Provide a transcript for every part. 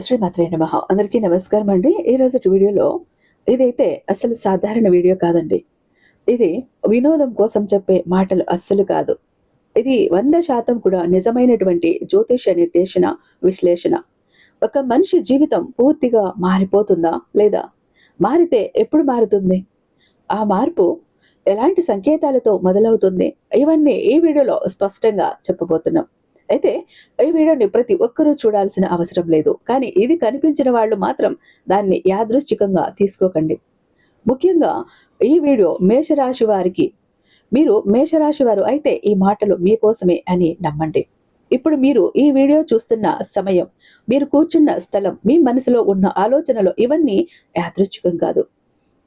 శ్రీమాత్రే నమః. అందరికీ నమస్కారం అండి. ఈరోజు వీడియోలో ఇదైతే అసలు సాధారణ వీడియో కాదండి. ఇది వినోదం కోసం చెప్పే మాటలు అస్సలు కాదు. ఇది 100% కూడా నిజమైనటువంటి జ్యోతిష నిర్దేశన, విశ్లేషణ. ఒక మనిషి జీవితం పూర్తిగా మారిపోతుందా? లేదా మారితే ఎప్పుడు మారుతుంది? ఆ మార్పు ఎలాంటి సంకేతాలతో మొదలవుతుంది? ఇవన్నీ ఈ వీడియోలో స్పష్టంగా చెప్పబోతున్నాం. అయితే ఈ వీడియోని ప్రతి ఒక్కరూ చూడాల్సిన అవసరం లేదు. కానీ ఇది కనిపించిన వాళ్ళు మాత్రం దాన్ని యాదృచ్ఛికంగా తీసుకోకండి. ముఖ్యంగా ఈ వీడియో మేషరాశి వారికి, మీరు మేషరాశి వారు అయితే ఈ మాటలు మీకోసమే అని నమ్మండి. ఇప్పుడు మీరు ఈ వీడియో చూస్తున్న సమయం, మీరు కూర్చున్న స్థలం, మీ మనసులో ఉన్న ఆలోచనలు ఇవన్నీ యాదృచ్ఛికం కాదు.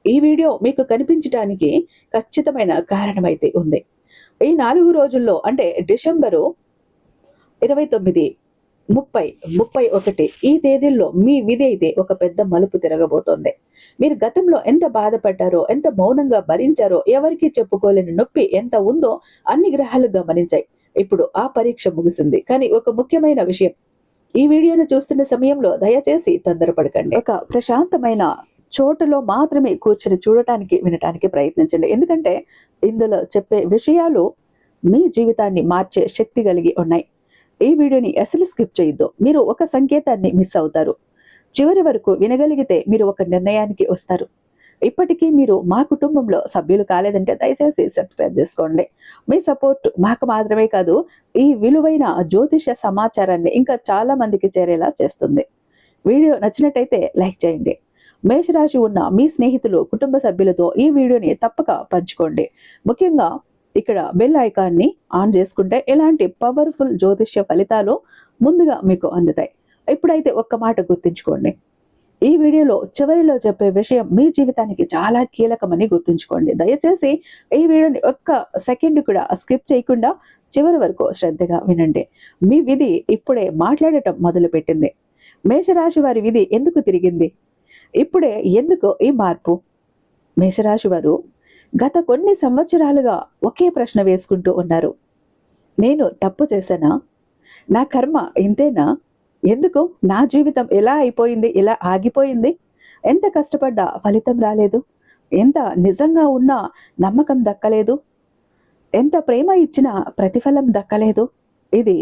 ఈ వీడియో మీకు కనిపించడానికి ఖచ్చితమైన కారణమైతే ఉంది. ఈ 4 రోజుల్లో అంటే డిసెంబరు 29, 30, 31 ఈ తేదీల్లో మీ విధి అయితే ఒక పెద్ద మలుపు తిరగబోతోంది. మీరు గతంలో ఎంత బాధపడ్డారో, ఎంత మౌనంగా భరించారో, ఎవరికి చెప్పుకోలేని నొప్పి ఎంత ఉందో అన్ని గ్రహాలు గమనించాయి. ఇప్పుడు ఆ పరీక్ష ముగిసింది. కానీ ఒక ముఖ్యమైన విషయం, ఈ వీడియోను చూస్తున్న సమయంలో దయచేసి తొందరపడకండి. ఒక ప్రశాంతమైన చోటులో మాత్రమే కూర్చొని చూడటానికి, వినటానికి ప్రయత్నించండి. ఎందుకంటే ఇందులో చెప్పే విషయాలు మీ జీవితాన్ని మార్చే శక్తి కలిగి ఉన్నాయి. ఈ వీడియోని అసలు స్కిప్ చేయొద్దు. మీరు ఒక సంకేతాన్ని మిస్ అవుతారు. చివరి వరకు వినగలిగితే మీరు ఒక నిర్ణయానికి వస్తారు. ఇప్పటికీ మీరు మా కుటుంబంలో సభ్యులు కాలేదంటే దయచేసి సబ్స్క్రైబ్ చేసుకోండి. మీ సపోర్ట్ మాకు మాత్రమే కాదు, ఈ విలువైన జ్యోతిష సమాచారాన్ని ఇంకా చాలా మందికి చేరేలా చేస్తుంది. వీడియో నచ్చినట్టయితే లైక్ చేయండి. మేషరాశి ఉన్న మీ స్నేహితులు, కుటుంబ సభ్యులతో ఈ వీడియోని తప్పక పంచుకోండి. ముఖ్యంగా ఇక్కడ బెల్ ఐకాన్ని ఆన్ చేసుకుంటే ఎలాంటి పవర్ఫుల్ జ్యోతిష్య ఫలితాలు ముందుగా మీకు అందుతాయి. ఇప్పుడైతే ఒక్క మాట గుర్తుంచుకోండి, ఈ వీడియోలో చివరిలో చెప్పే విషయం మీ జీవితానికి చాలా కీలకమని గుర్తుంచుకోండి. దయచేసి ఈ వీడియోని ఒక్క సెకండ్ కూడా స్కిప్ చేయకుండా చివరి వరకు శ్రద్ధగా వినండి. మీ విధి ఇప్పుడే మాట్లాడటం మొదలుపెట్టింది. మేషరాశి వారి విధి ఎందుకు తిరిగింది? ఇప్పుడే ఎందుకు ఈ మార్పు? మేషరాశి వారు గత కొన్ని సంవత్సరాలుగా ఒకే ప్రశ్న వేసుకుంటూ ఉన్నారు. నేను తప్పు చేశానా? నా కర్మ ఇంతేనా? ఎందుకు నా జీవితం ఎలా అయిపోయింది, ఇలా ఆగిపోయింది? ఎంత కష్టపడ్డా ఫలితం రాలేదు, ఎంత నిజంగా ఉన్నా నమ్మకం దక్కలేదు, ఎంత ప్రేమ ఇచ్చినా ప్రతిఫలం దక్కలేదు. ఇది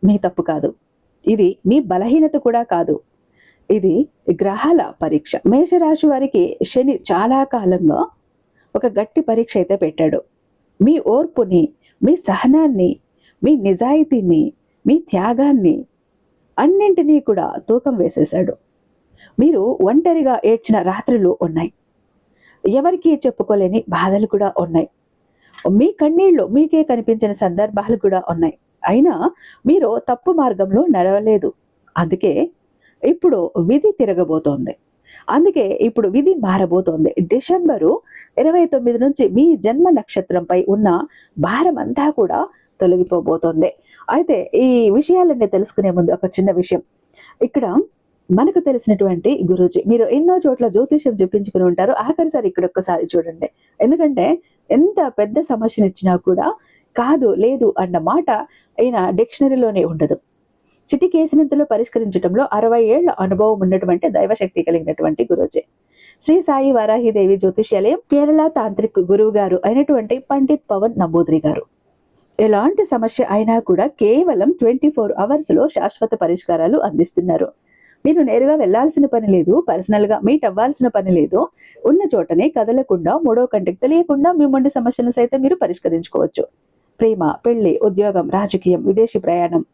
మీ తప్పు కాదు, ఇది మీ బలహీనత కూడా కాదు, ఇది గ్రహాల పరీక్ష. మేషరాశి వారికి శని చాలా కాలంగా ఒక గట్టి పరీక్ష అయితే పెట్టాడు. మీ ఓర్పుని, మీ సహనాన్ని, మీ నిజాయితీని, మీ త్యాగాన్ని అన్నింటినీ కూడా తూకం వేసేశాడు. మీరు ఒంటరిగా ఏడ్చిన రాత్రులు ఉన్నాయి. ఎవరికీ చెప్పుకోలేని బాధలు కూడా ఉన్నాయి. మీ కన్నీళ్లు మీకే కనిపించిన సందర్భాలు కూడా ఉన్నాయి. అయినా మీరు తప్పు మార్గంలో నడవలేదు. అందుకే ఇప్పుడు విధి తిరగబోతోంది. అందుకే ఇప్పుడు విధి మారబోతోంది. డిసెంబరు 29 నుంచి మీ జన్మ నక్షత్రంపై ఉన్న భారం అంతా కూడా తొలగిపోబోతోంది. అయితే ఈ విషయాలన్నీ తెలుసుకునే ముందు ఒక చిన్న విషయం. ఇక్కడ మనకు తెలిసినటువంటి గురూజీ, మీరు ఎన్నో చోట్ల జ్యోతిష్యం చెప్పించుకుని ఉంటారు. ఆఖరిసారి ఇక్కడ ఒక్కసారి చూడండి. ఎందుకంటే ఎంత పెద్ద సమస్యనిచ్చినా కూడా కాదు, లేదు అన్న మాట అయిన డిక్షనరీలోనే ఉండదు. చిటికేసినంతలో పరిష్కరించడంలో 60 ఏళ్ల అనుభవం ఉన్నటువంటి దైవశక్తి కలిగినటువంటి గురూజీ, శ్రీ సాయి వారాహిదేవి జ్యోతిష్యాలయం కేరళ తాంత్రిక్ గురువు గారు అయినటువంటి పండిత్ పవన్ నంబూద్రి గారు. ఎలాంటి సమస్య అయినా కూడా కేవలం 24 అవర్స్లో శాశ్వత పరిష్కారాలు అందిస్తున్నారు. మీరు నేరుగా వెళ్లాల్సిన పని లేదు, పర్సనల్ గా మీట్ అవ్వాల్సిన పని లేదు. ఉన్న చోటనే కదలకుండా, మూడో కంటికి తెలియకుండా మీ మొండి సమస్యను సైతం మీరు పరిష్కరించుకోవచ్చు. ప్రేమ, పెళ్లి, ఉద్యోగం, రాజకీయం, విదేశీ ప్రయాణం,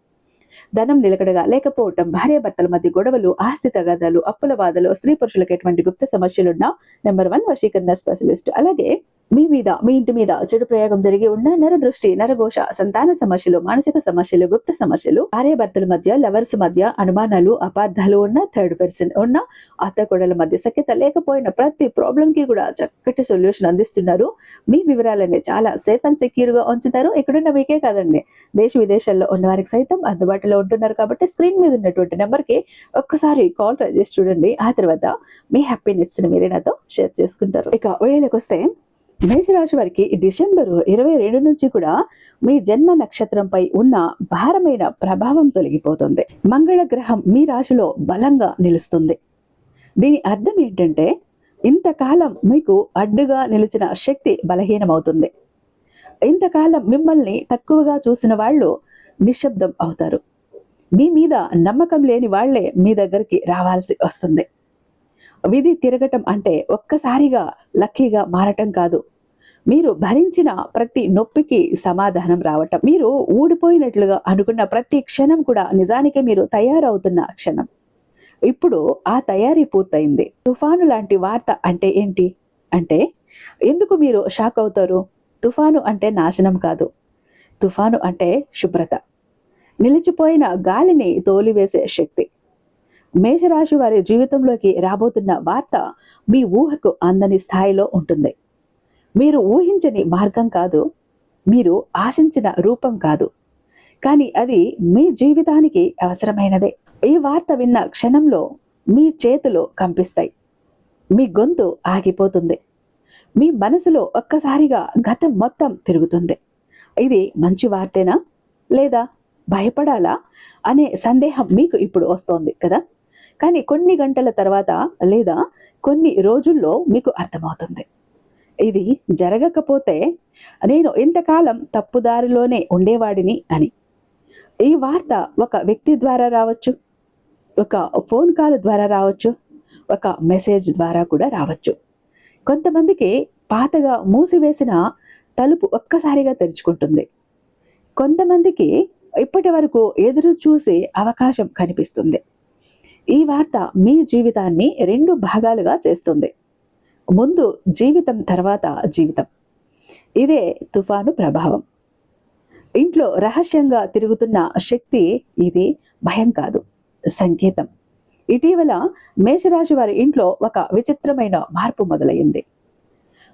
ధనం నిలకడగా లేకపోవటం, భార్యాభర్తల మధ్య గొడవలు, ఆస్తి తగాదాలు, అప్పుల బాధలు, స్త్రీ పురుషులకు ఎటువంటి గుప్త సమస్యలున్న నెంబర్ 1 వశీకరణ స్పెషలిస్ట్. అలాగే మీ మీద, మీ ఇంటి మీద చెడు ప్రయోగం జరిగి ఉన్న నరదృష్టి, నరఘోష, సంతాన సమస్యలు, మానసిక సమస్యలు, గుప్త సమస్యలు, భార్యాభర్తల మధ్య, లవర్స్ మధ్య అనుమానాలు, అపార్థాలు ఉన్న, థర్డ్ పర్సన్ ఉన్న, అత్త కోడల మధ్య సఖ్యత లేకపోయిన ప్రతి ప్రాబ్లం కి కూడా చక్కటి సొల్యూషన్ అందిస్తున్నారు. మీ వివరాలన్నీ చాలా సేఫ్ అండ్ సెక్యూర్ గా ఉంచుతారు. ఇక్కడున్న మీకే కాదండి, దేశ విదేశాల్లో ఉన్న వారికి సైతం అందుబాటులో ఉంటున్నారు. కాబట్టి స్క్రీన్ మీద ఉన్నటువంటి నెంబర్ కి ఒక్కసారి కాల్ ట్రై చేసి చూడండి. ఆ తర్వాత మీ హ్యాపీనెస్ ని మీరే నాతో షేర్ చేసుకుంటారు. ఇక వీడియోలోకి వస్తే, మేషరాశి వారికి డిసెంబరు 22 నుంచి కూడా మీ జన్మ నక్షత్రంపై ఉన్న భారమైన ప్రభావం తొలగిపోతుంది. మంగళ గ్రహం మీ రాశిలో బలంగా నిలుస్తుంది. దీని అర్థం ఏంటంటే ఇంతకాలం మీకు అడ్డుగా నిలిచిన శక్తి బలహీనమవుతుంది. ఇంతకాలం మిమ్మల్ని తక్కువగా చూసిన వాళ్ళు నిశ్శబ్దం అవుతారు. మీ మీద నమ్మకం లేని వాళ్లే మీ దగ్గరికి రావాల్సి వస్తుంది. విధి తిరగటం అంటే ఒక్కసారిగా లక్కీగా మారటం కాదు. మీరు భరించిన ప్రతి నొప్పికి సమాధానం రావటం. మీరు ఊడిపోయినట్లుగా అనుకున్న ప్రతి క్షణం కూడా నిజానికి మీరు తయారవుతున్న క్షణం. ఇప్పుడు ఆ తయారీ పూర్తయింది. తుఫాను లాంటి వార్త అంటే ఏంటి అంటే ఎందుకు మీరు షాక్ అవుతారు? తుఫాను అంటే నాశనం కాదు. తుఫాను అంటే శుభ్రత, నిలిచిపోయిన గాలిని తోలివేసే శక్తి. మేషరాశి వారి జీవితంలోకి రాబోతున్న వార్త మీ ఊహకు అందని స్థాయిలో ఉంటుంది. మీరు ఊహించని మార్గం కాదు, మీరు ఆశించిన రూపం కాదు, కానీ అది మీ జీవితానికి అవసరమైనదే. ఈ వార్త విన్న క్షణంలో మీ చేతులు కంపిస్తాయి, మీ గొంతు ఆగిపోతుంది, మీ మనసులో ఒక్కసారిగా గతం మొత్తం తిరుగుతుంది. ఇది మంచి వార్తేనా లేదా భయపడాలా అనే సందేహం మీకు ఇప్పుడు వస్తోంది కదా. కానీ కొన్ని గంటల తర్వాత లేదా కొన్ని రోజుల్లో మీకు అర్థమవుతుంది, ఇది జరగకపోతే నేను ఇంతకాలం తప్పుదారిలోనే ఉండేవాడిని అని. ఈ వార్త ఒక వ్యక్తి ద్వారా రావచ్చు, ఒక ఫోన్ కాల్ ద్వారా రావచ్చు, ఒక మెసేజ్ ద్వారా కూడా రావచ్చు. కొంతమందికి పాతగా మూసివేసిన తలుపు ఒక్కసారిగా తెరుచుకుంటుంది. కొంతమందికి ఇప్పటి వరకు ఎదురు చూసే అవకాశం కనిపిస్తుంది. ఈ వార్త మీ జీవితాన్ని 2 భాగాలుగా చేస్తుంది. ముందు జీవితం, తర్వాత జీవితం. ఇదే తుఫాను ప్రభావం. ఇంట్లో రహస్యంగా తిరుగుతున్న శక్తి ఇది భయం కాదు, సంకేతం. ఇటీవల మేషరాశి వారి ఇంట్లో ఒక విచిత్రమైన మార్పు మొదలైంది.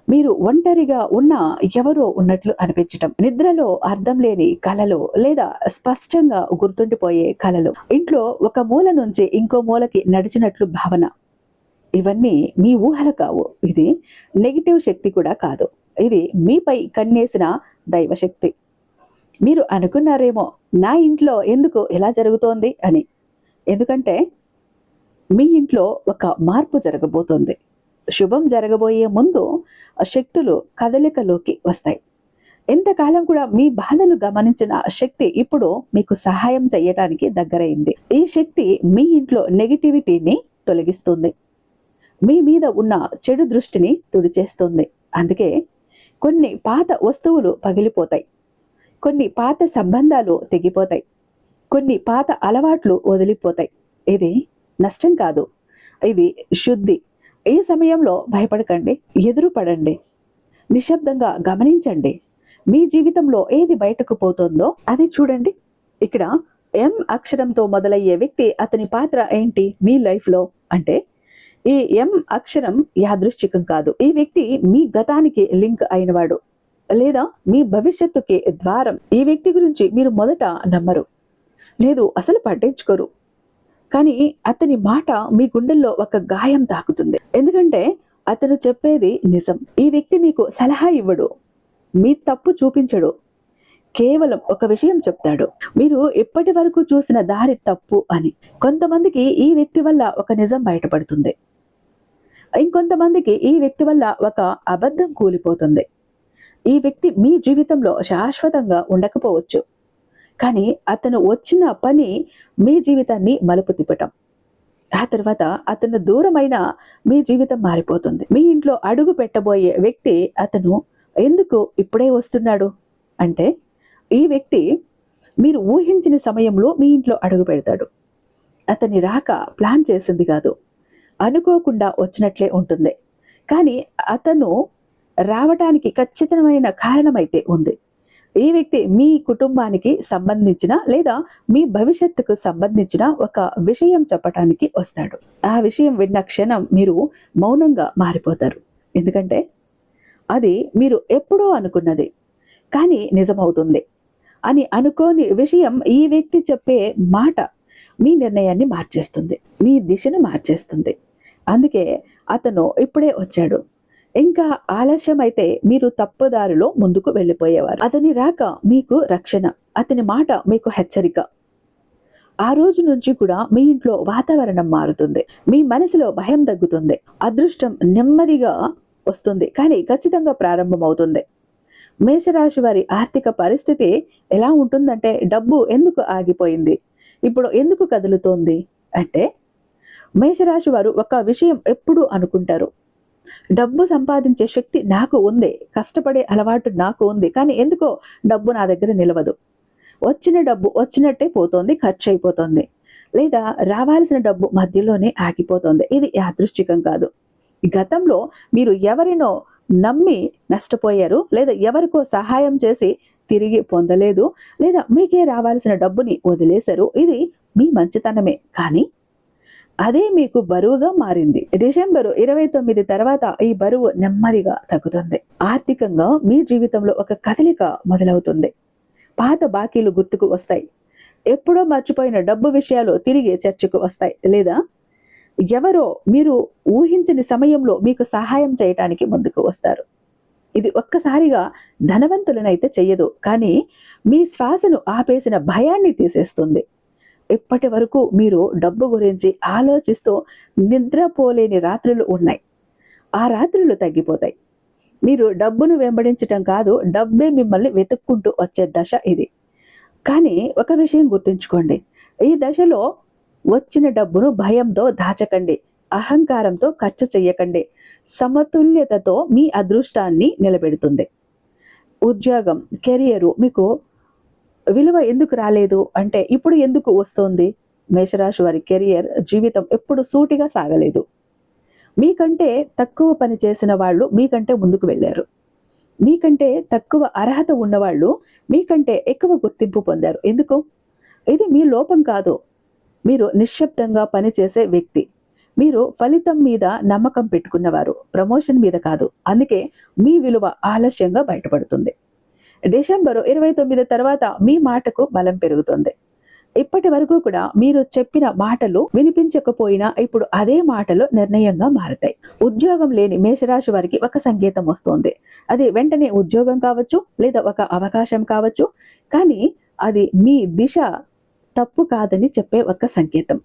మీరు ఒంటరిగా ఉన్న ఎవరో ఉన్నట్లు అనిపించటం, నిద్రలో అర్థం లేని కలలు లేదా స్పష్టంగా గుర్తుండిపోయే కలలు, ఇంట్లో ఒక మూల నుంచి ఇంకో మూలకి నడిచినట్లు భావన. ఇవన్నీ మీ ఊహలు కావు. ఇది నెగిటివ్ శక్తి కూడా కాదు. ఇది మీపై కన్నేసిన దైవశక్తి. మీరు అనుకున్నారేమో నా ఇంట్లో ఎందుకు ఇలా జరుగుతోంది అని. ఎందుకంటే మీ ఇంట్లో ఒక మార్పు జరగబోతోంది. శుభం జరగబోయే ముందు శక్తులు కదలికలోకి వస్తాయి. ఎంతకాలం కూడా మీ బాధను గమనించిన శక్తి ఇప్పుడు మీకు సహాయం చేయటానికి దగ్గరైంది. ఈ శక్తి మీ ఇంట్లో నెగిటివిటీని తొలగిస్తుంది, మీ మీద ఉన్న చెడు దృష్టిని తుడిచేస్తుంది. అందుకే కొన్ని పాత వస్తువులు పగిలిపోతాయి, కొన్ని పాత సంబంధాలు తెగిపోతాయి, కొన్ని పాత అలవాట్లు వదిలిపోతాయి. ఇది నష్టం కాదు, ఇది శుద్ధి. ఈ సమయంలో భయపడకండి, ఎదురుపడండి, నిశ్శబ్దంగా గమనించండి. మీ జీవితంలో ఏది బయటకు పోతుందో అది చూడండి. ఇక్కడ ఎం అక్షరంతో మొదలయ్యే వ్యక్తి, అతని పాత్ర ఏంటి మీ లైఫ్లో అంటే ఈ ఎం అక్షరం యాదృశ్చికం కాదు. ఈ వ్యక్తి మీ గతానికి లింక్ అయినవాడు లేదా మీ భవిష్యత్తుకి ద్వారం. ఈ వ్యక్తి గురించి మీరు మొదట నమ్మరు, లేదు అసలు పట్టించుకోరు. కానీ అతని మాట మీ గుండెల్లో ఒక గాయం తాకుతుంది. ఎందుకంటే అతను చెప్పేది నిజం. ఈ వ్యక్తి మీకు సలహా ఇవ్వడు, మీ తప్పు చూపించడు, కేవలం ఒక విషయం చెప్తాడు, మీరు ఇప్పటి వరకు చూసిన దారి తప్పు అని. కొంతమందికి ఈ వ్యక్తి వల్ల ఒక నిజం బయటపడుతుంది, ఇంకొంతమందికి ఈ వ్యక్తి వల్ల ఒక అబద్ధం కూలిపోతుంది. ఈ వ్యక్తి మీ జీవితంలో శాశ్వతంగా ఉండకపోవచ్చు, కానీ అతను వచ్చిన పని మీ జీవితాన్ని మలుపు తిప్పటం. ఆ తర్వాత అతను దూరమైన మీ జీవితం మారిపోతుంది. మీ ఇంట్లో అడుగు పెట్టబోయే వ్యక్తి, అతను ఎందుకు ఇప్పుడే వస్తున్నాడు అంటే ఈ వ్యక్తి మీరు ఊహించిన సమయంలో మీ ఇంట్లో అడుగు పెడతాడు. అతని రాక ప్లాన్ చేసింది కాదు, అనుకోకుండా వచ్చినట్లే ఉంటుంది. కానీ అతను రావటానికి ఖచ్చితమైన కారణమైతే ఉంది. ఈ వ్యక్తి మీ కుటుంబానికి సంబంధించిన లేదా మీ భవిష్యత్తుకు సంబంధించిన ఒక విషయం చెప్పటానికి వస్తాడు. ఆ విషయం విన్న క్షణం మీరు మౌనంగా మారిపోతారు. ఎందుకంటే అది మీరు ఎప్పుడో అనుకున్నది కానీ నిజమవుతుంది అని అనుకోని విషయం. ఈ వ్యక్తి చెప్పే మాట మీ నిర్ణయాన్ని మార్చేస్తుంది, మీ దిశను మార్చేస్తుంది. అందుకే అతను ఇప్పుడే వచ్చాడు. ఇంకా ఆలస్యం అయితే మీరు తప్పుదారిలో ముందుకు వెళ్ళిపోయేవారు. అతని రాక మీకు రక్షణ, అతని మాట మీకు హెచ్చరిక. ఆ రోజు నుంచి కూడా మీ ఇంట్లో వాతావరణం మారుతుంది. మీ మనసులో భయం తగ్గుతుంది. అదృష్టం నెమ్మదిగా వస్తుంది, కానీ ఖచ్చితంగా ప్రారంభమవుతుంది. మేషరాశి వారి ఆర్థిక పరిస్థితి ఎలా ఉంటుందంటే, డబ్బు ఎందుకు ఆగిపోయింది, ఇప్పుడు ఎందుకు కదులుతోంది అంటే, మేషరాశి వారు ఒక విషయం ఎప్పుడు అనుకుంటారు, డబ్బు సంపాదించే శక్తి నాకు ఉంది, కష్టపడే అలవాటు నాకు ఉంది, కానీ ఎందుకో డబ్బు నా దగ్గర నిలవదు. వచ్చిన డబ్బు వచ్చినట్టే పోతోంది, ఖర్చు అయిపోతుంది, లేదా రావాల్సిన డబ్బు మధ్యలోనే ఆగిపోతుంది. ఇది యాదృశ్చికం కాదు. గతంలో మీరు ఎవరినో నమ్మి నష్టపోయారు, లేదా ఎవరికో సహాయం చేసి తిరిగి పొందలేదు, లేదా మీకే రావాల్సిన డబ్బుని వదిలేశారు. ఇది మీ మంచితనమే, కానీ అదే మీకు బరువుగా మారింది. డిసెంబరు 29 తర్వాత ఈ బరువు నెమ్మదిగా తగ్గుతుంది. ఆర్థికంగా మీ జీవితంలో ఒక కదలిక మొదలవుతుంది. పాత బాకీలు గుర్తుకు వస్తాయి. ఎప్పుడో మర్చిపోయిన డబ్బు విషయాలు తిరిగి చర్చకు వస్తాయి, లేదా ఎవరో మీరు ఊహించని సమయంలో మీకు సహాయం చేయటానికి ముందుకు వస్తారు. ఇది ఒక్కసారిగా ధనవంతులనైతే చెయ్యదు, కానీ మీ శ్వాసను ఆపేసిన భయాన్ని తీసేస్తుంది. ఇప్పటి వరకు మీరు డబ్బు గురించి ఆలోచిస్తూ నిద్రపోలేని రాత్రులు ఉన్నాయి. ఆ రాత్రులు తగ్గిపోతాయి. మీరు డబ్బును వెంబడించటం కాదు, డబ్బే మిమ్మల్ని వెతుక్కుంటూ వచ్చే దశ ఇది. కానీ ఒక విషయం గుర్తుంచుకోండి, ఈ దశలో వచ్చిన డబ్బును భయంతో దాచకండి, అహంకారంతో ఖర్చు చెయ్యకండి. సమతుల్యతతో మీ అదృష్టాన్ని నిలబెడుతుంది. ఉద్యోగం, కెరియరు మీకు విలువ ఎందుకు రాలేదు అంటే, ఇప్పుడు ఎందుకు వస్తోంది? మేషరాశి వారి కెరియర్ జీవితం ఎప్పుడు సూటిగా సాగలేదు. మీకంటే తక్కువ పని చేసిన వాళ్ళు మీకంటే ముందుకు వెళ్ళారు. మీకంటే తక్కువ అర్హత ఉన్నవాళ్ళు మీకంటే ఎక్కువ గుర్తింపు పొందారు. ఎందుకు? ఇది మీ లోపం కాదు. మీరు నిశ్శబ్దంగా పనిచేసే వ్యక్తి. మీరు ఫలితం మీద నమ్మకం పెట్టుకున్నవారు, ప్రమోషన్ మీద కాదు. అందుకే మీ విలువ ఆలస్యంగా బయటపడుతుంది. డిసెంబరు 29 తర్వాత మీ మాటకు బలం పెరుగుతుంది. ఇప్పటి వరకు కూడా మీరు చెప్పిన మాటలు వినిపించకపోయినా ఇప్పుడు అదే మాటలు నిర్ణయంగా మారతాయి. ఉద్యోగం లేని మేషరాశి వారికి ఒక సంకేతం వస్తోంది. అది వెంటనే ఉద్యోగం కావచ్చు, లేదా ఒక అవకాశం కావచ్చు, కానీ అది మీ దిశ తప్పు కాదని చెప్పే ఒక సంకేతం.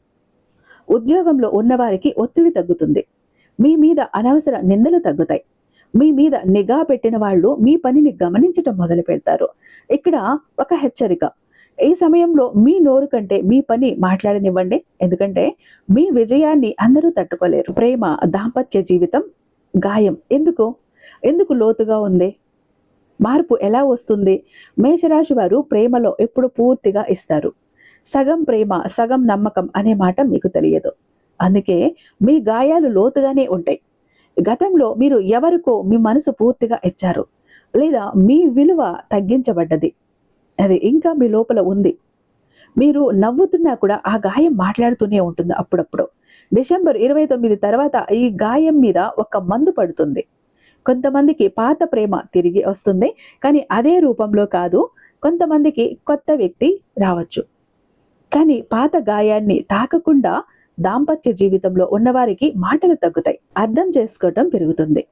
ఉద్యోగంలో ఉన్నవారికి ఒత్తిడి తగ్గుతుంది. మీ మీద అనవసర నిందలు తగ్గుతాయి. మీ మీద నిఘా పెట్టిన వాళ్ళు మీ పనిని గమనించటం మొదలు పెడతారు. ఇక్కడ ఒక హెచ్చరిక, ఈ సమయంలో మీ నోరు కంటే మీ పని మాట్లాడనివ్వండి. ఎందుకంటే మీ విజయాన్ని అందరూ తట్టుకోలేరు. ప్రేమ, దాంపత్య జీవితం గాయం ఎందుకు లోతుగా ఉంది? మార్పు ఎలా వస్తుంది? మేషరాశి వారు ప్రేమలో ఎప్పుడు పూర్తిగా ఇస్తారు. సగం ప్రేమ సగం నమ్మకం అనే మాట మీకు తెలియదు. అందుకే మీ గాయాలు లోతుగానే ఉంటాయి. గతంలో మీరు ఎవరికో మీ మనసు పూర్తిగా ఇచ్చారు, లేదా మీ విలువ తగ్గించబడ్డది. అది ఇంకా మీ లోపల ఉంది. మీరు నవ్వుతున్నా కూడా ఆ గాయం మాట్లాడుతూనే ఉంటుంది అప్పుడప్పుడు. డిసెంబర్ 29 తర్వాత ఈ గాయం మీద ఒక మందు పడుతుంది. కొంతమందికి పాత ప్రేమ తిరిగి వస్తుంది, కానీ అదే రూపంలో కాదు. కొంతమందికి కొత్త వ్యక్తి రావచ్చు, కానీ పాత గాయాన్ని తాకకుండా దాంపత్య జీవితంలో ఉన్నవారికి మాటలు తగ్గుతాయి, అర్థం చేసుకోవటం పెరుగుతుంది.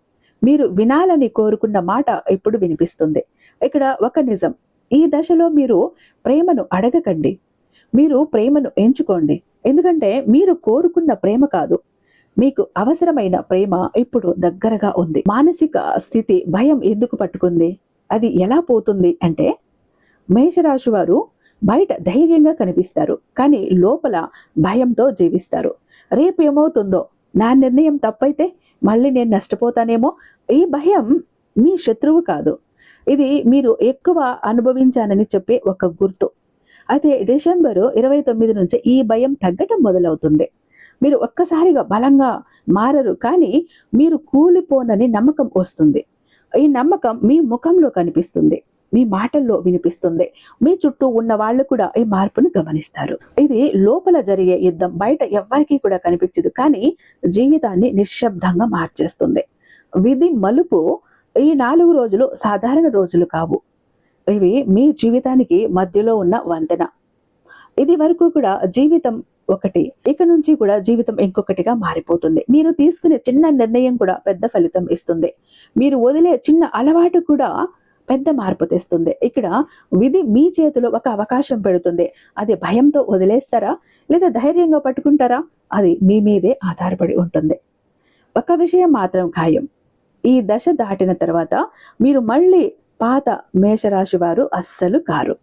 మీరు వినాలని కోరుకున్న మాట ఇప్పుడు వినిపిస్తుంది. ఇక్కడ ఒక నిజం, ఈ దశలో మీరు ప్రేమను అడగకండి, మీరు ప్రేమను ఎంచుకోండి. ఎందుకంటే మీరు కోరుకున్న ప్రేమ కాదు, మీకు అవసరమైన ప్రేమ ఇప్పుడు దగ్గరగా ఉంది. మానసిక స్థితి భయం ఎందుకు పట్టుకుంది? అది ఎలా పోతుంది అంటే, మేషరాశి వారు బయట ధైర్యంగా కనిపిస్తారు, కానీ లోపల భయంతో జీవిస్తారు. రేపు ఏమవుతుందో, నా నిర్ణయం తప్పైతే మళ్ళీ నేను నష్టపోతానేమో. ఈ భయం మీ శత్రువు కాదు, ఇది మీరు ఎక్కువ అనుభవించానని చెప్పే ఒక గుర్తు. అయితే డిసెంబరు 29 నుంచి ఈ భయం తగ్గటం మొదలవుతుంది. మీరు ఒక్కసారిగా బలంగా మారరు, కానీ మీరు కూలిపోనని నమ్మకం వస్తుంది. ఈ నమ్మకం మీ ముఖంలో కనిపిస్తుంది, మీ మాటల్లో వినిపిస్తుంది. మీ చుట్టూ ఉన్న వాళ్ళు కూడా ఈ మార్పును గమనిస్తారు. ఇది లోపల జరిగే యుద్ధం, బయట ఎవ్వరికీ కూడా కనిపించదు, కానీ జీవితాన్ని నిశ్శబ్దంగా మార్చేస్తుంది. విధి మలుపు. ఈ 4 రోజులు సాధారణ రోజులు కావు, ఇవి మీ జీవితానికి మధ్యలో ఉన్న వంతెన. ఇది వరకు కూడా జీవితం ఒకటి, ఇక నుంచి కూడా జీవితం ఇంకొకటిగా మారిపోతుంది. మీరు తీసుకునే చిన్న నిర్ణయం కూడా పెద్ద ఫలితం ఇస్తుంది. మీరు వదిలే చిన్న అలవాటు కూడా పెద్ద మార్పు తెస్తుంది. ఇక్కడ విధి మీ చేతిలో ఒక అవకాశం పెడుతుంది. అది భయంతో వదిలేస్తారా లేదా ధైర్యంగా పట్టుకుంటారా, అది మీ మీదే ఆధారపడి ఉంటుంది. ఒక విషయం మాత్రం ఖాయం, ఈ దశ దాటిన తర్వాత మీరు మళ్ళీ పాత మేషరాశి వారు అస్సలు కారు.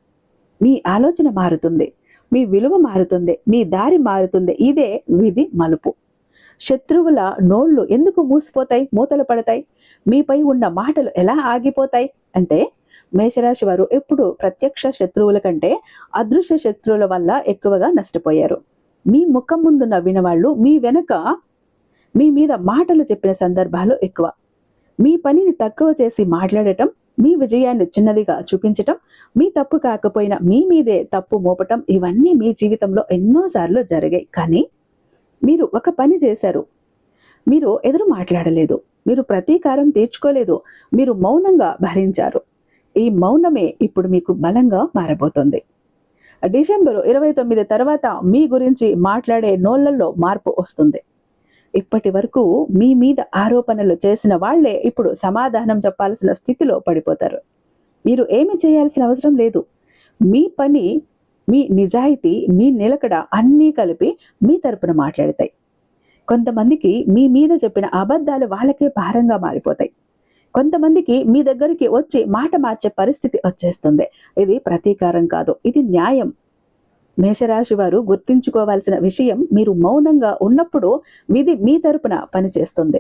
మీ ఆలోచన మారుతుంది, మీ విలువ మారుతుంది, మీ దారి మారుతుంది. ఇదే విధి మలుపు. శత్రువుల నోళ్లు ఎందుకు మూసిపోతాయి, మూతలు పడతాయి? మీపై ఉన్న మాటలు ఎలా ఆగిపోతాయి అంటే, మేషరాశి వారు ఎప్పుడు ప్రత్యక్ష శత్రువుల కంటే అదృశ్య శత్రువుల వల్ల ఎక్కువగా నష్టపోయారు. మీ ముఖం ముందు నవ్విన వాళ్ళు మీ వెనక మీ మీద మాటలు చెప్పిన సందర్భాలు ఎక్కువ. మీ పనిని తక్కువ చేసి మాట్లాడటం, మీ విజయాన్ని చిన్నదిగా చూపించటం, మీ తప్పు కాకపోయినా మీ మీదే తప్పు మోపటం, ఇవన్నీ మీ జీవితంలో ఎన్నోసార్లు జరిగాయి. కానీ మీరు ఒక పని చేశారు, మీరు ఎదురు మాట్లాడలేదు, మీరు ప్రతీకారం తీర్చుకోలేదు, మీరు మౌనంగా భరించారు. ఈ మౌనమే ఇప్పుడు మీకు బలంగా మారబోతుంది. డిసెంబరు 29 తర్వాత మీ గురించి మాట్లాడే నోళ్లలో మార్పు వస్తుంది. ఇప్పటి వరకు మీ మీద ఆరోపణలు చేసిన వాళ్లే ఇప్పుడు సమాధానం చెప్పాల్సిన స్థితిలో పడిపోతారు. మీరు ఏమి చేయాల్సిన అవసరం లేదు. మీ పని, మీ నిజాయితీ, మీ నిలకడ అన్నీ కలిపి మీ తరపున మాట్లాడతాయి. కొంతమందికి మీ మీద చెప్పిన అబద్ధాలు వాళ్ళకే భారంగా మారిపోతాయి. కొంతమందికి మీ దగ్గరికి వచ్చి మాట మార్చే పరిస్థితి వచ్చేస్తుంది. ఇది ప్రతీకారం కాదు, ఇది న్యాయం. మేషరాశి వారు గుర్తించుకోవాల్సిన విషయం, మీరు మౌనంగా ఉన్నప్పుడు విధి మీ తరపున పనిచేస్తుంది.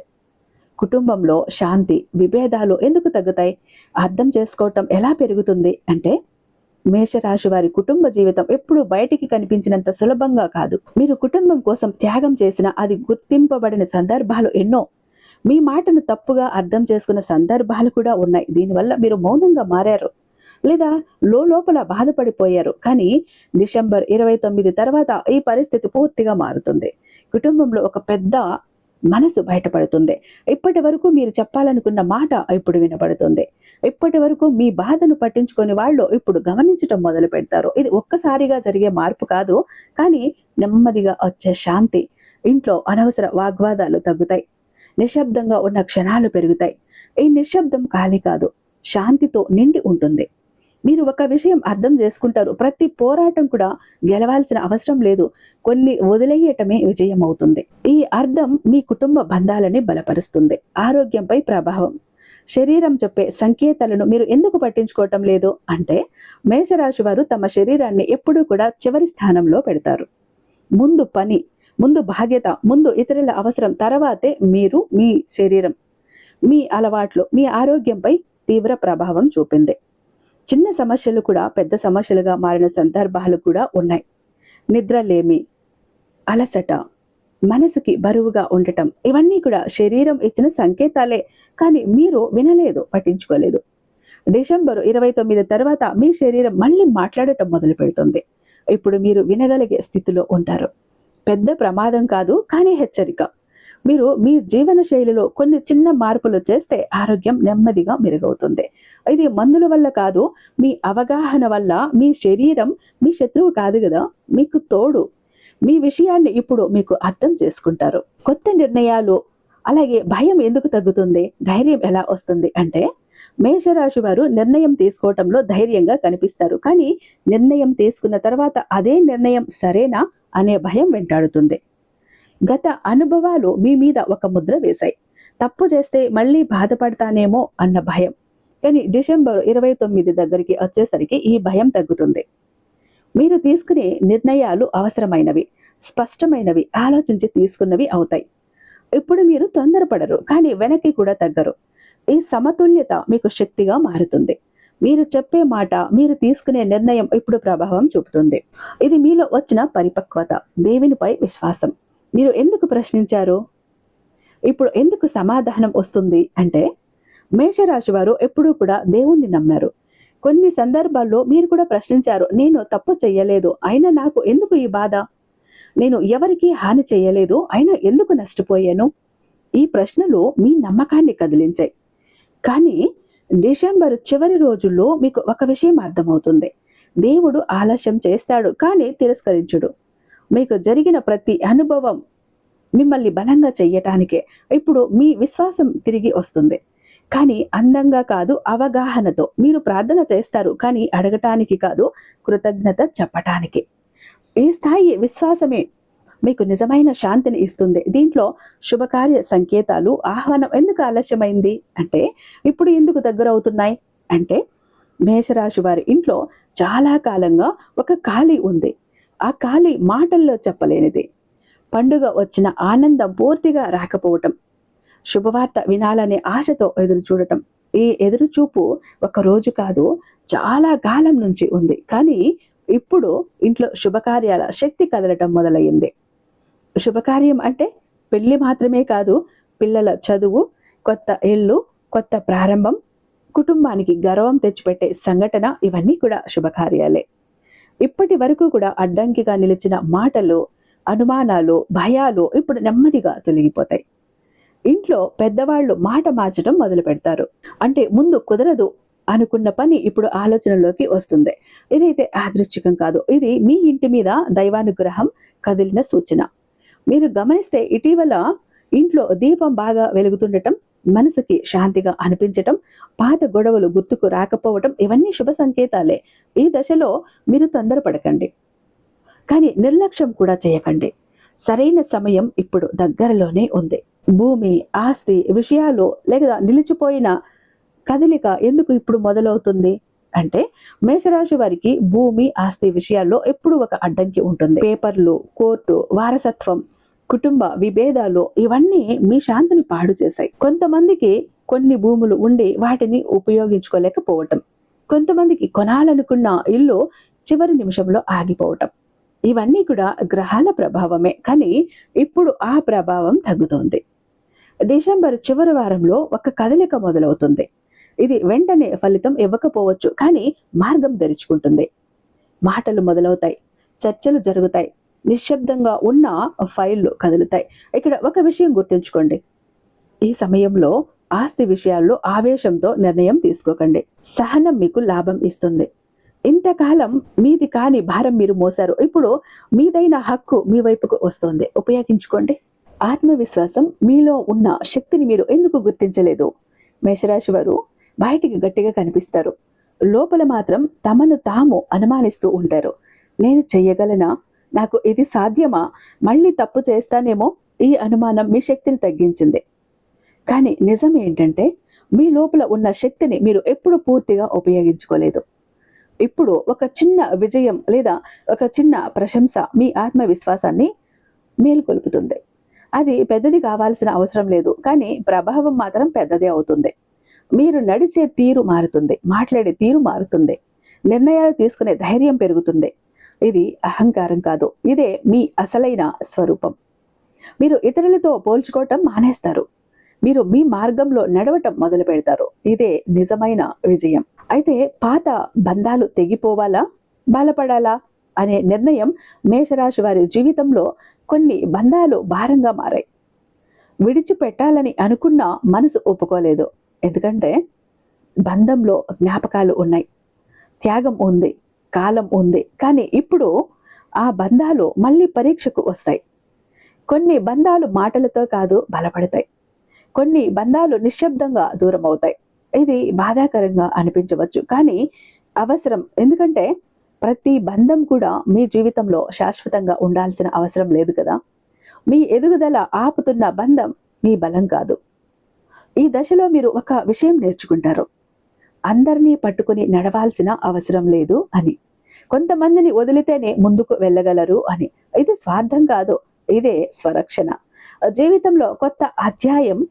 కుటుంబంలో శాంతి, విభేదాలు ఎందుకు తగ్గుతాయి, అర్థం చేసుకోవటం ఎలా పెరుగుతుంది అంటే, మేషరాశి వారి కుటుంబ జీవితం ఎప్పుడు బయటికి కనిపించినంత సులభంగా కాదు. మీరు కుటుంబం కోసం త్యాగం చేసిన, అది గుర్తింపబడిన సందర్భాలు ఎన్నో. మీ మాటను తప్పుగా అర్థం చేసుకున్న సందర్భాలు కూడా ఉన్నాయి. దీనివల్ల మీరు మౌనంగా మారారు లేదా లోపల బాధపడిపోయారు. కానీ డిసెంబర్ 29 తర్వాత ఈ పరిస్థితి పూర్తిగా మారుతుంది. కుటుంబంలో ఒక పెద్ద మనసు బయటపడుతుంది. ఇప్పటి వరకు మీరు చెప్పాలనుకున్న మాట ఇప్పుడు వినపడుతుంది. ఇప్పటి వరకు మీ బాధను పట్టించుకొని వాళ్ళు ఇప్పుడు గమనించటం మొదలు పెడతారు. ఇది ఒక్కసారిగా జరిగే మార్పు కాదు, కానీ నెమ్మదిగా వచ్చే శాంతి. ఇంట్లో అనవసర వాగ్వాదాలు తగ్గుతాయి. నిశ్శబ్దంగా ఉన్న క్షణాలు పెరుగుతాయి. ఈ నిశ్శబ్దం ఖాళీ కాదు, శాంతితో నిండి ఉంటుంది. మీరు ఒక విషయం అర్థం చేసుకుంటారు, ప్రతి పోరాటం కూడా గెలవాల్సిన అవసరం లేదు, కొన్ని వదిలేయటమే విజయం అవుతుంది. ఈ అర్థం మీ కుటుంబ బంధాలని బలపరుస్తుంది. ఆరోగ్యంపై ప్రభావం. శరీరం చెప్పే సంకేతాలను మీరు ఎందుకు పట్టించుకోవటం లేదు అంటే, మేషరాశి వారు తమ శరీరాన్ని ఎప్పుడూ కూడా చివరి స్థానంలో పెడతారు. ముందు పని, ముందు బాధ్యత, ముందు ఇతరుల అవసరం, తర్వాతే మీరు. మీ శరీరం, మీ అలవాట్లు మీ ఆరోగ్యంపై తీవ్ర ప్రభావం చూపింది. చిన్న సమస్యలు కూడా పెద్ద సమస్యలుగా మారిన సందర్భాలు కూడా ఉన్నాయి. నిద్రలేమి, అలసట, మనసుకి బరువుగా ఉండటం, ఇవన్నీ కూడా శరీరం ఇచ్చిన సంకేతాలే. కానీ మీరు వినలేదు, పట్టించుకోలేదు. డిసెంబరు 29 తర్వాత మీ శరీరం మళ్ళీ మాట్లాడటం మొదలు పెడుతుంది. ఇప్పుడు మీరు వినగలిగే స్థితిలో ఉంటారు. పెద్ద ప్రమాదం కాదు, కానీ హెచ్చరిక. మీరు మీ జీవన శైలిలో కొన్ని చిన్న మార్పులు చేస్తే ఆరోగ్యం నెమ్మదిగా మెరుగవుతుంది. ఇది మందుల వల్ల కాదు, మీ అవగాహన వల్ల. మీ శరీరం మీ శత్రువు కాదు కదా, మీకు తోడు. మీ విషయాన్ని ఇప్పుడు మీకు అర్థం చేసుకుంటారు. కొత్త నిర్ణయాలు, అలాగే భయం ఎందుకు తగ్గుతుంది, ధైర్యం ఎలా వస్తుంది అంటే, మేషరాశి వారు నిర్ణయం తీసుకోవటంలో ధైర్యంగా కనిపిస్తారు. కానీ నిర్ణయం తీసుకున్న తర్వాత అదే నిర్ణయం సరేనా అనే భయం వెంటాడుతుంది. గత అనుభవాలు మీ మీద ఒక ముద్ర వేశాయి. తప్పు చేస్తే మళ్ళీ బాధపడతానేమో అన్న భయం. కానీ డిసెంబర్ 29 దగ్గరికి వచ్చేసరికి ఈ భయం తగ్గుతుంది. మీరు తీసుకునే నిర్ణయాలు అవసరమైనవి, స్పష్టమైనవి, ఆలోచించి తీసుకున్నవి అవుతాయి. ఇప్పుడు మీరు తొందరపడరు, కానీ వెనక్కి కూడా తగ్గరు. ఈ సమతుల్యత మీకు శక్తిగా మారుతుంది. మీరు చెప్పే మాట, మీరు తీసుకునే నిర్ణయం ఇప్పుడు ప్రభావం చూపుతుంది. ఇది మీలో వచ్చిన పరిపక్వత, దేవునిపై విశ్వాసం. మీరు ఎందుకు ప్రశ్నించారు, ఇప్పుడు ఎందుకు సమాధానం వస్తుంది అంటే, మేషరాశి వారు ఎప్పుడూ కూడా దేవుణ్ణి నమ్మారు. కొన్ని సందర్భాల్లో మీరు కూడా ప్రశ్నించారు, నేను తప్పు చెయ్యలేదు, అయినా నాకు ఎందుకు ఈ బాధ, నేను ఎవరికీ హాని చెయ్యలేదు, అయినా ఎందుకు నష్టపోయాను. ఈ ప్రశ్నలు మీ నమ్మకాన్ని కదిలించాయి. కానీ డిసెంబర్ చివరి రోజుల్లో మీకు ఒక విషయం అర్థమవుతుంది. దేవుడు ఆలస్యం చేస్తాడు, కానీ తిరస్కరించుడు. మీకు జరిగిన ప్రతి అనుభవం మిమ్మల్ని బలంగా చెయ్యటానికే. ఇప్పుడు మీ విశ్వాసం తిరిగి వస్తుంది. కానీ అందంగా కాదు, అవగాహనతో. మీరు ప్రార్థన చేస్తారు, కానీ అడగటానికి కాదు, కృతజ్ఞత చెప్పటానికి. ఈ స్థాయి విశ్వాసమే మీకు నిజమైన శాంతిని ఇస్తుంది. దీంట్లో శుభకార్య సంకేతాలు, ఆహ్వానం ఎందుకు ఆలస్యమైంది అంటే, ఇప్పుడు ఎందుకు దగ్గర అవుతున్నాయి అంటే, మేషరాశి వారి ఇంట్లో చాలా కాలంగా ఒక ఖాళీ ఉంది. ఆ ఖాళీ మాటల్లో చెప్పలేనిది. పండుగ వచ్చిన ఆనందం పూర్తిగా రాకపోవటం, శుభవార్త వినాలనే ఆశతో ఎదురు చూడటం. ఈ ఎదురుచూపు ఒక రోజు కాదు, చాలా కాలం నుంచి ఉంది. కానీ ఇప్పుడు ఇంట్లో శుభకార్యాల శక్తి కదలటం మొదలయ్యింది. శుభకార్యం అంటే పెళ్లి మాత్రమే కాదు, పిల్లల చదువు, కొత్త ఇల్లు, కొత్త ప్రారంభం, కుటుంబానికి గౌరవం తెచ్చిపెట్టే సంఘటన, ఇవన్నీ కూడా శుభకార్యాలే. ఇప్పటి వరకు కూడా అడ్డంకిగా నిలిచిన మాటలు, అనుమానాలు, భయాలు ఇప్పుడు నెమ్మదిగా తొలగిపోతాయి. ఇంట్లో పెద్దవాళ్ళు మాట మార్చడం మొదలు పెడతారు. అంటే ముందు కుదరదు అనుకున్న పని ఇప్పుడు ఆలోచనలోకి వస్తుంది. ఇదైతే యాదృచ్ఛికం కాదు, ఇది మీ ఇంటి మీద దైవానుగ్రహం కదిలిన సూచన. మీరు గమనిస్తే ఇటీవల ఇంట్లో దీపం బాగా వెలుగుతుండటం, మనసుకి శాంతిగా అనిపించటం, పాత గొడవలు గుర్తుకు రాకపోవటం, ఇవన్నీ శుభ సంకేతాలే. ఈ దశలో మీరు తొందరపడకండి, కానీ నిర్లక్ష్యం కూడా చేయకండి. సరైన సమయం ఇప్పుడు దగ్గరలోనే ఉంది. భూమి, ఆస్తి విషయాలు లేదా నిలిచిపోయిన కదలిక ఎందుకు ఇప్పుడు మొదలవుతుంది అంటే, మేషరాశి వారికి భూమి, ఆస్తి విషయాల్లో ఎప్పుడు ఒక అడ్డంకి ఉంటుంది. పేపర్లు, కోర్టు, వారసత్వం, కుటుంబ విభేదాలు, ఇవన్నీ మీ శాంతిని పాడు చేశాయి. కొంతమందికి కొన్ని భూములు ఉండి వాటిని ఉపయోగించుకోలేకపోవటం, కొంతమందికి కొనాలనుకున్న ఇల్లు చివరి నిమిషంలో ఆగిపోవటం, ఇవన్నీ కూడా గ్రహాల ప్రభావమే. కానీ ఇప్పుడు ఆ ప్రభావం తగ్గుతోంది. డిసెంబర్ చివరి వారంలో ఒక కదలిక మొదలవుతుంది. ఇది వెంటనే ఫలితం ఇవ్వకపోవచ్చు, కానీ మార్గం తెరుచుకుంటుంది. మాటలు మొదలవుతాయి, చర్చలు జరుగుతాయి, నిశ్శబ్దంగా ఉన్న ఫైళ్లు కదులుతాయి. ఇక్కడ ఒక విషయం గుర్తుంచుకోండి, ఈ సమయంలో ఆస్తి విషయాల్లో ఆవేశంతో నిర్ణయం తీసుకోకండి. సహనం మీకు లాభం ఇస్తుంది. ఇంతకాలం మీది కాని భారం మీరు మోసారు, ఇప్పుడు మీదైన హక్కు మీ వైపుకు వస్తుంది, ఉపయోగించుకోండి. ఆత్మవిశ్వాసం, మీలో ఉన్న శక్తిని మీరు ఎందుకు గుర్తించలేదు? మేషరాశి వారు బయటికి గట్టిగా కనిపిస్తారు, లోపల మాత్రం తమను తాము అనుమానిస్తూ ఉంటారు. నేను చెయ్యగలనా? నాకు ఇది సాధ్యమా? మళ్ళీ తప్పు చేస్తానేమో? ఈ అనుమానం మీ శక్తిని తగ్గించింది. కానీ నిజం ఏంటంటే, మీ లోపల ఉన్న శక్తిని మీరు ఎప్పుడు పూర్తిగా ఉపయోగించుకోలేదు. ఇప్పుడు ఒక చిన్న విజయం లేదా ఒక చిన్న ప్రశంస మీ ఆత్మవిశ్వాసాన్ని మేలుకొల్పుతుంది. అది పెద్దది కావాల్సిన అవసరం లేదు, కానీ ప్రభావం మాత్రం పెద్దదే అవుతుంది. మీరు నడిచే తీరు మారుతుంది, మాట్లాడే తీరు మారుతుంది, నిర్ణయాలు తీసుకునే ధైర్యం పెరుగుతుంది. ఇది అహంకారం కాదు, ఇదే మీ అసలైన స్వరూపం. మీరు ఇతరులతో పోల్చుకోవటం మానేస్తారు, మీరు మీ మార్గంలో నడవటం మొదలు పెడతారు. ఇదే నిజమైన విజయం. అయితే పాత బంధాలు తెగిపోవాలా, బలపడాలా అనే నిర్ణయం మేషరాశి వారి జీవితంలో కొన్ని బంధాలు భారంగా మారాయి. విడిచిపెట్టాలని అనుకున్నా మనసు ఒప్పుకోలేదు. ఎందుకంటే బంధంలో జ్ఞాపకాలు ఉన్నాయి, త్యాగం ఉంది, కాలం ఉంది. కానీ ఇప్పుడు ఆ బంధాలు మళ్ళీ పరీక్షకు వస్తాయి. కొన్ని బంధాలు మాటలతో కాదు, బలపడతాయి. కొన్ని బంధాలు నిశ్శబ్దంగా దూరం అవుతాయి. ఇది బాధాకరంగా అనిపించవచ్చు, కానీ అవసరం. ఎందుకంటే ప్రతి బంధం కూడా మీ జీవితంలో శాశ్వతంగా ఉండాల్సిన అవసరం లేదు కదా. మీ ఎదుగుదల ఆపుతున్న బంధం మీ బలం కాదు. ఈ దశలో మీరు ఒక విషయం నేర్చుకుంటారు, అందరినీ పట్టుకుని నడవాల్సిన అవసరం లేదు అని. కొంతమందిని వదిలితేనే ముందుకు వెళ్ళగలరు అని. ఇది స్వార్థం కాదు, ఇదే స్వరక్షణ. జీవితంలో కొత్త అధ్యాయం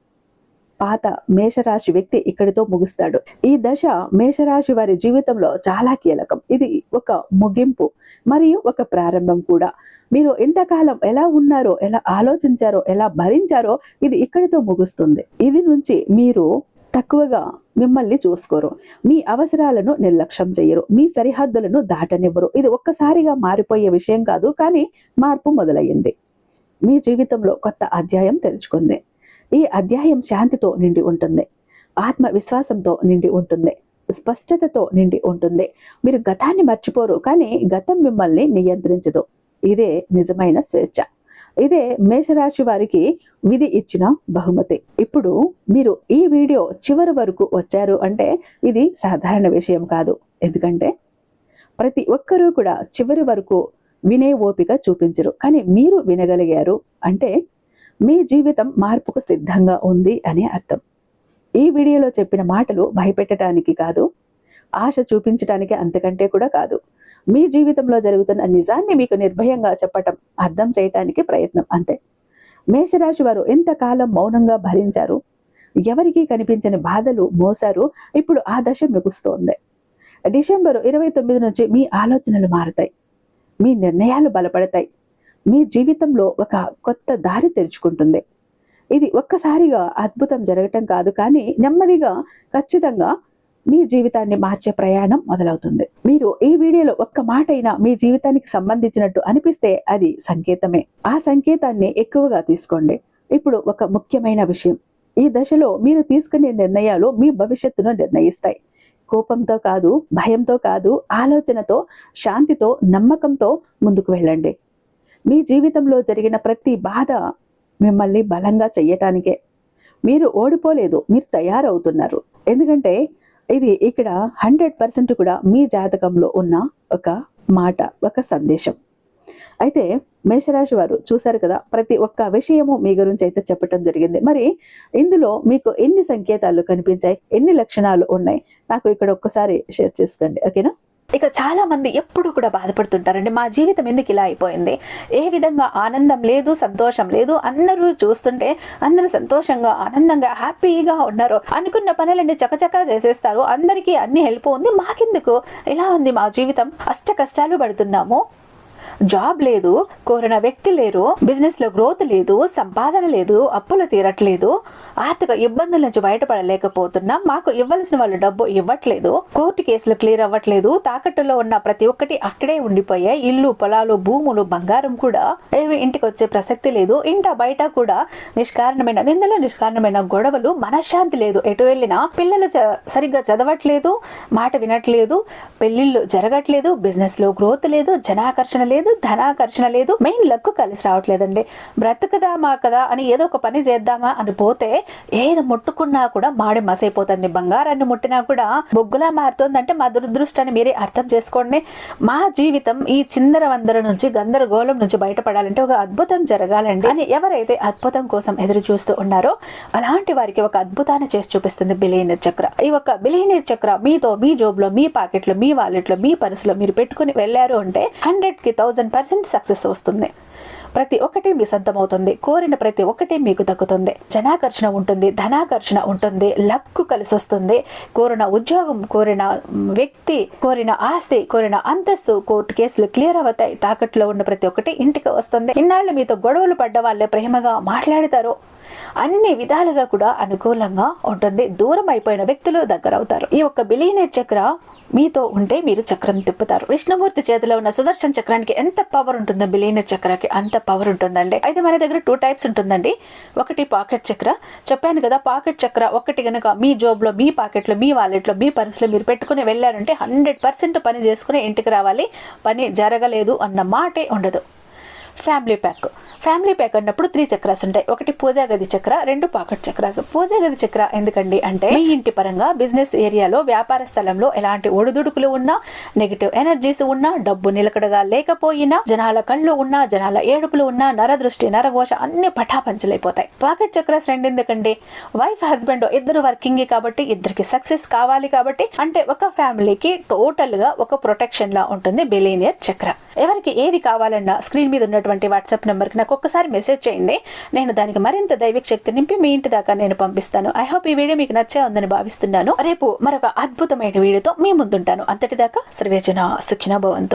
పాత మేషరాశి వ్యక్తి ఇక్కడితో ముగుస్తాడు. ఈ దశ మేషరాశి వారి జీవితంలో చాలా కీలకం. ఇది ఒక ముగింపు మరియు ఒక ప్రారంభం కూడా. మీరు ఇంతకాలం ఎలా ఉన్నారో, ఎలా ఆలోచించారో, ఎలా భరించారో, ఇది ఇక్కడితో ముగుస్తుంది. ఇది నుంచి మీరు తక్కువగా మిమ్మల్ని చూసుకోరు, మీ అవసరాలను నిర్లక్ష్యం చేయరు, మీ సరిహద్దులను దాటనివ్వరు. ఇది ఒక్కసారిగా మారిపోయే విషయం కాదు, కానీ మార్పు మొదలయ్యింది. మీ జీవితంలో కొత్త అధ్యాయం తెరుచుకుంది. ఈ అధ్యాయం శాంతితో నిండి ఉంటుంది, ఆత్మవిశ్వాసంతో నిండి ఉంటుంది, స్పష్టతతో నిండి ఉంటుంది. మీరు గతాన్ని మర్చిపోరు, కానీ గతం మిమ్మల్ని నియంత్రించదు. ఇదే నిజమైన స్వేచ్ఛ. ఇదే మేషరాశి వారికి విధి ఇచ్చిన బహుమతి. ఇప్పుడు మీరు ఈ వీడియో చివరి వరకు వచ్చారు అంటే ఇది సాధారణ విషయం కాదు. ఎందుకంటే ప్రతి ఒక్కరూ కూడా చివరి వరకు వినే ఓపిక చూపించరు. కానీ మీరు వినగలిగారు అంటే మీ జీవితం మార్పుకు సిద్ధంగా ఉంది అనే అర్థం. ఈ వీడియోలో చెప్పిన మాటలు భయపెట్టడానికి కాదు, ఆశ చూపించడానికి అంతకంటే కూడా కాదు. మీ జీవితంలో జరుగుతున్న నిజాన్ని మీకు నిర్భయంగా చెప్పటం, అర్థం చేయటానికి ప్రయత్నం అంతే. మేషరాశి వారు ఎంతకాలం మౌనంగా భరించారు, ఎవరికీ కనిపించని బాధలు మోసారు. ఇప్పుడు ఆ దశ ముగుస్తోంది. డిసెంబర్ 29 నుంచి మీ ఆలోచనలు మారతాయి, మీ నిర్ణయాలు బలపడతాయి, మీ జీవితంలో ఒక కొత్త దారి తెరుచుకుంటుంది. ఇది ఒక్కసారిగా అద్భుతం జరగటం కాదు, కానీ నెమ్మదిగా ఖచ్చితంగా మీ జీవితాన్ని మార్చే ప్రయాణం మొదలవుతుంది. మీరు ఈ వీడియోలో ఒక్క మాట అయినా మీ జీవితానికి సంబంధించినట్టు అనిపిస్తే అది సంకేతమే. ఆ సంకేతాన్ని ఎక్కువగా తీసుకోండి. ఇప్పుడు ఒక ముఖ్యమైన విషయం, ఈ దశలో మీరు తీసుకునే నిర్ణయాలు మీ భవిష్యత్తును నిర్ణయిస్తాయి. కోపంతో కాదు, భయంతో కాదు, ఆలోచనతో, శాంతితో, నమ్మకంతో ముందుకు వెళ్ళండి. మీ జీవితంలో జరిగిన ప్రతి బాధ మిమ్మల్ని బలంగా చెయ్యటానికే. మీరు ఓడిపోలేదు, మీరు తయారవుతున్నారు. ఎందుకంటే ఇది ఇక్కడ 100% కూడా మీ జాతకంలో ఉన్న ఒక మాట, ఒక సందేశం. అయితే మేషరాశి వారు చూశారు కదా, ప్రతి ఒక్క విషయము మీ గురించి అయితే చెప్పటం జరిగింది. మరి ఇందులో మీకు ఎన్ని సంకేతాలు కనిపించాయి, ఎన్ని లక్షణాలు ఉన్నాయి, నాకు ఇక్కడ ఒక్కసారి షేర్ చేసుకోండి, ఓకేనా? ఇక చాలా మంది ఎప్పుడు కూడా బాధపడుతుంటారండి, మా జీవితం ఎందుకు ఇలా అయిపోయింది, ఏ విధంగా ఆనందం లేదు, సంతోషం లేదు, అందరూ చూస్తుంటే అందరూ సంతోషంగా ఆనందంగా హ్యాపీగా ఉన్నారు, అనుకున్న పనులన్నీ చకచకా చేసేస్తారు, అందరికీ అన్ని హెల్ప్ ఉంది, మాకెందుకు ఇలా ఉంది మా జీవితం, అష్ట కష్టాలు పడుతున్నాము, జాబ్ లేదు, కోరిన వ్యక్తి లేరు, బిజినెస్ లో గ్రోత్ లేదు, సంపాదన లేదు, అప్పులు తీరట్లేదు, ఆర్థిక ఇబ్బందుల నుంచి బయటపడలేకపోతున్నాం, మాకు ఇవ్వాల్సిన వాళ్ళు డబ్బు ఇవ్వట్లేదు, కోర్టు కేసులు క్లియర్ అవ్వట్లేదు, తాకట్టులో ఉన్న ప్రతి ఒక్కటి అక్కడే ఉండిపోయాయి, ఇల్లు, పొలాలు, భూములు, బంగారం కూడా ఏవి ఇంటికి వచ్చే ప్రసక్తి లేదు, ఇంట బయట కూడా నిష్కారణమైన నిందలు, నిష్కారణమైన గొడవలు, మనశ్శాంతి లేదు, ఎటు వెళ్ళినా పిల్లలు సరిగ్గా చదవట్లేదు, మాట వినట్లేదు, పెళ్లిళ్ళు జరగట్లేదు, బిజినెస్ లో గ్రోత్ లేదు, జనాకర్షణ లేదు, ధనాకర్షణ లేదు, మెయిన్ లక్ కలిసి రావట్లేదండి. బ్రతుకుదామా కదా అని ఏదో ఒక పని చేద్దామా అని పోతే ఏది ముట్టుకున్నా కూడా మాడి మసైపోతుంది, బంగారాన్ని ముట్టినా కూడా బొగ్గులా మారుతుందంటే మా దురదృష్టాన్ని మీరే అర్థం చేసుకోండి. మా జీవితం ఈ చిందర వందర నుంచి, గందరగోళం నుంచి బయటపడాలంటే ఒక అద్భుతం జరగాలండి అని ఎవరైతే అద్భుతం కోసం ఎదురు చూస్తూ ఉన్నారో అలాంటి వారికి ఒక అద్భుతాన్ని చేసి చూపిస్తుంది బిలియనీర్ చక్ర. ఈ ఒక బిలియనీర్ చక్ర మీతో, మీ జోబులో, మీ పాకెట్లో, మీ వాలెట్లో, మీ పర్సులో మీరు పెట్టుకుని వెళ్ళారు అంటే 100కి 1000% సక్సెస్ వస్తుంది. ప్రతి ఒక్కటి మీ సొంతమవుతుంది, కోరిన ప్రతి ఒక్కటి మీకు దక్కుతుంది, జనాకర్షణ ఉంటుంది, ధనాకర్షణ ఉంటుంది, లక్కు కలిసి వస్తుంది, కోరిన ఉద్యోగం, కోరిన వ్యక్తి, కోరిన ఆస్తి, కోరిన అంతస్తు, కోర్టు కేసులు క్లియర్ అవుతాయి, తాకట్లో ఉన్న ప్రతి ఒక్కటి ఇంటికి వస్తుంది. ఇన్నాళ్ళు మీతో గొడవలు పడ్డ వాళ్ళే ప్రేమగా మాట్లాడతారు, అన్ని విధాలుగా కూడా అనుకూలంగా ఉంటుంది, దూరం అయిపోయిన వ్యక్తులు దగ్గర అవుతారు. ఈ ఒక్క బిలియనీర్ చక్ర మీతో ఉంటే మీరు చక్రం తిప్పుతారు. విష్ణుమూర్తి చేతిలో ఉన్న సుదర్శన చక్రానికి ఎంత పవర్ ఉంటుందో బిలియనీర్ చక్రానికి అంత పవర్ ఉంటుందండి. అయితే మన దగ్గర 2 టైప్స్ ఉంటుందండి. ఒకటి పాకెట్ చక్ర, చెప్పాను కదా, పాకెట్ చక్ర ఒకటి కనుక మీ జోబులో, మీ పాకెట్లో, మీ వాలెట్లో, మీ పర్సులో మీరు పెట్టుకుని వెళ్ళారంటే 100% పని చేసుకుని ఇంటికి రావాలి, పని జరగలేదు అన్న మాటే ఉండదు. ఫ్యామిలీ ప్యాక్ అన్నప్పుడు 3 చక్రాస్ ఉంటాయి. ఒకటి పూజా గది చక్ర, 2 పాకెట్ చక్రాస్. పూజా గది చక్ర ఎందుకండి అంటే మీ ఇంటి పరంగా, బిజినెస్ ఏరియాలో, వ్యాపార స్థలంలో ఎలాంటి ఒడిదుడుకులు ఉన్నా, నెగిటివ్ ఎనర్జీస్ ఉన్నా, డబ్బు నిలకడగా లేకపోయినా, జనాల కళ్ళు ఉన్నా, జనాల ఏడుపులు ఉన్నా, నరదృష్టి, నరఘోష అన్ని పటాపంచలైపోతాయి. పాకెట్ చక్రాస్ 2 ఎందుకండి, వైఫ్ హస్బెండ్ ఇద్దరు వర్కింగ్ కాబట్టి, ఇద్దరికి సక్సెస్ కావాలి కాబట్టి, అంటే ఒక ఫ్యామిలీకి టోటల్ గా ఒక ప్రొటెక్షన్ లా ఉంటుంది బిలియనీర్ చక్ర. ఎవరికి ఏది కావాలన్నా స్క్రీన్ మీద ఉన్నటువంటి వాట్సాప్ నెంబర్ కి నాకు ఒక్కసారి మెసేజ్ చేయండి, నేను దానికి మరింత దైవిక శక్తి నింపి మీ ఇంటి దాకా నేను పంపిస్తాను. ఐ హోప్ ఈ వీడియో మీకు నచ్చే ఉందని భావిస్తున్నాను. రేపు మరొక అద్భుతమైన వీడియోతో మీ ముందుంటాను. అంతటిదాకా సర్వేజన సుఖినో భవంతు.